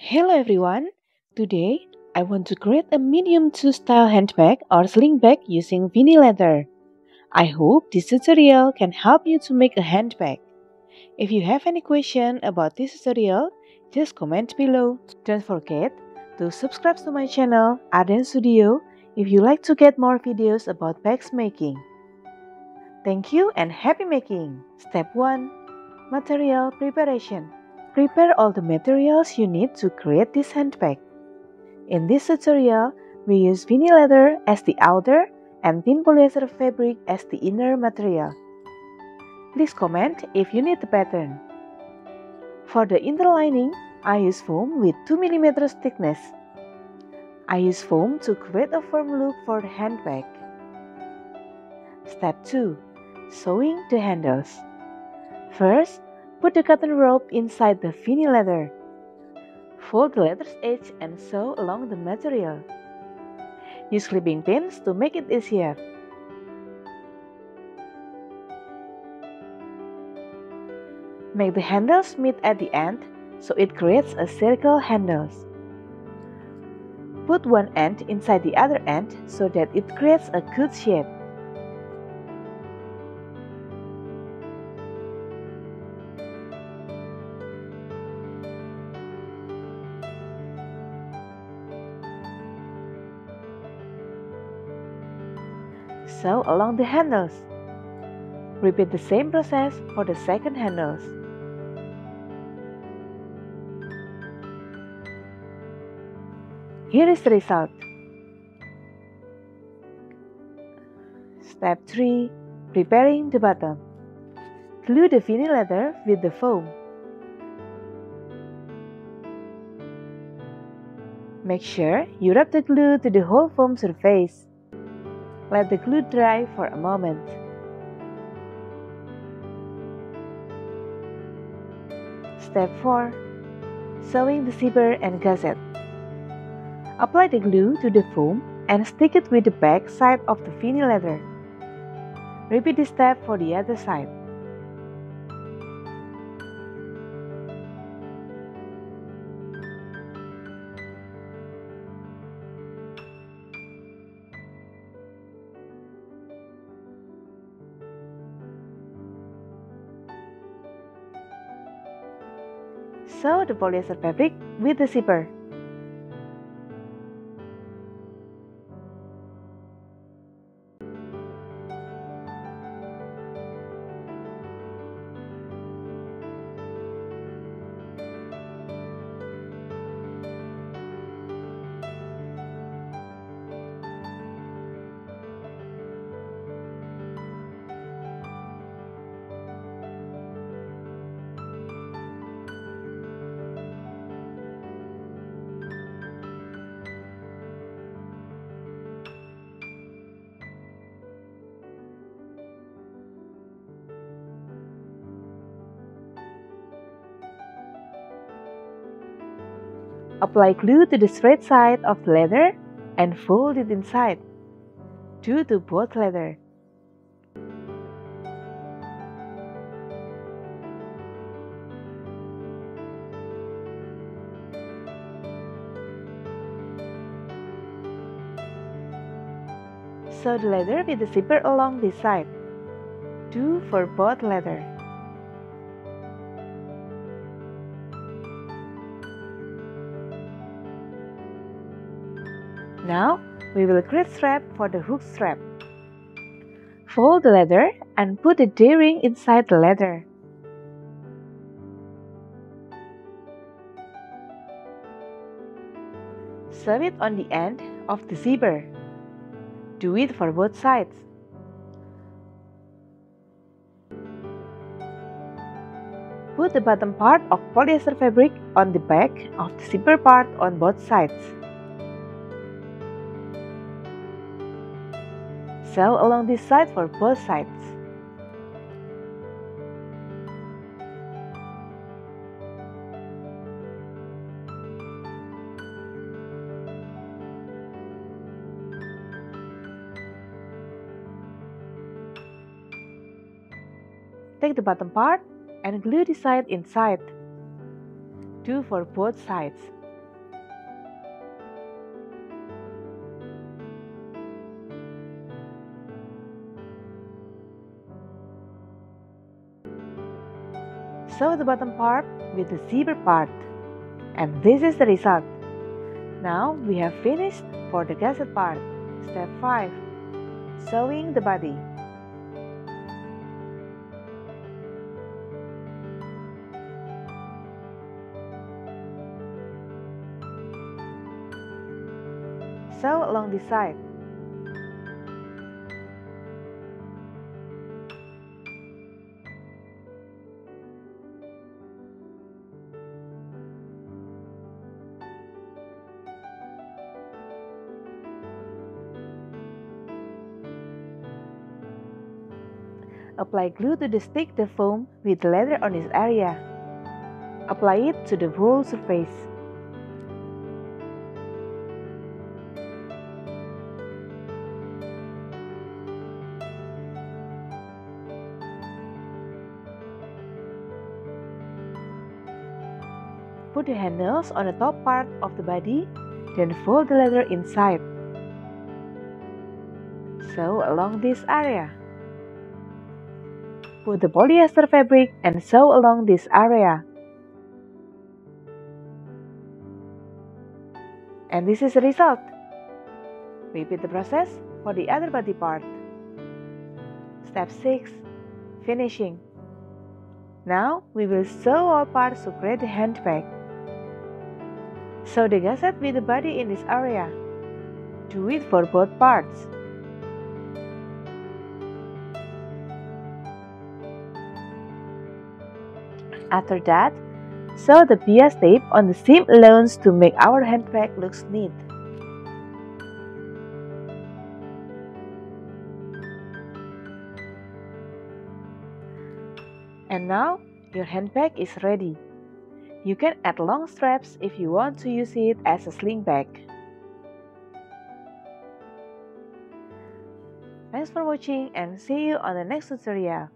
Hello everyone! Today, I want to create a medium to style handbag or sling bag using vinyl leather. I hope this tutorial can help you to make a handbag. If you have any question about this tutorial, just comment below. Don't forget to subscribe to my channel Arden Studio if you like to get more videos about bags making. Thank you and happy making! Step 1. Material preparation. Prepare all the materials you need to create this handbag. In this tutorial, we use vinyl leather as the outer and thin polyester fabric as the inner material. Please comment if you need the pattern. For the inner lining, I use foam with 2 mm thickness. I use foam to create a firm look for the handbag. Step 2. Sewing the handles. First, put the cotton rope inside the vinyl leather. Fold the leather's edge and sew along the material. Use clipping pins to make it easier. Make the handles meet at the end so it creates a circle handles. Put one end inside the other end so that it creates a good shape. Sew along the handles. Repeat the same process for the second handles. Here is the result. Step 3. Preparing the bottom. Glue the vinyl leather with the foam. Make sure you rub the glue to the whole foam surface. Let the glue dry for a moment. Step 4. Sewing the zipper and gusset. Apply the glue to the foam and stick it with the back side of the vinyl leather. Repeat this step for the other side. Sew the polyester fabric with the zipper. Apply glue to the straight side of the leather and fold it inside. Do to both leather. Sew the leather with the zipper along this side. Do for both leather. Now, we will create strap for the hook strap. Fold the leather and put the D-ring inside the leather. Sew it on the end of the zipper. Do it for both sides. Put the bottom part of polyester fabric on the back of the zipper part on both sides. Sew along this side for both sides. Take the bottom part and glue the side inside. Do for both sides. sew the bottom part with the zipper part. And this is the result. Now we have finished for the gusset part. Step 5. Sewing the body. Sew along this side. Apply glue to stick the foam with the leather on this area. Apply it to the whole surface. Put the handles on the top part of the body, then fold the leather inside. Sew along this area. Put the polyester fabric and sew along this area. And this is the result. Repeat the process for the other body part. Step 6. Finishing. Now we will sew all parts to create the handbag. Sew the gusset with the body in this area. Do it for both parts. After that, sew the bias tape on the seam allowance to make our handbag looks neat. And now, your handbag is ready. You can add long straps if you want to use it as a sling bag. Thanks for watching and see you on the next tutorial.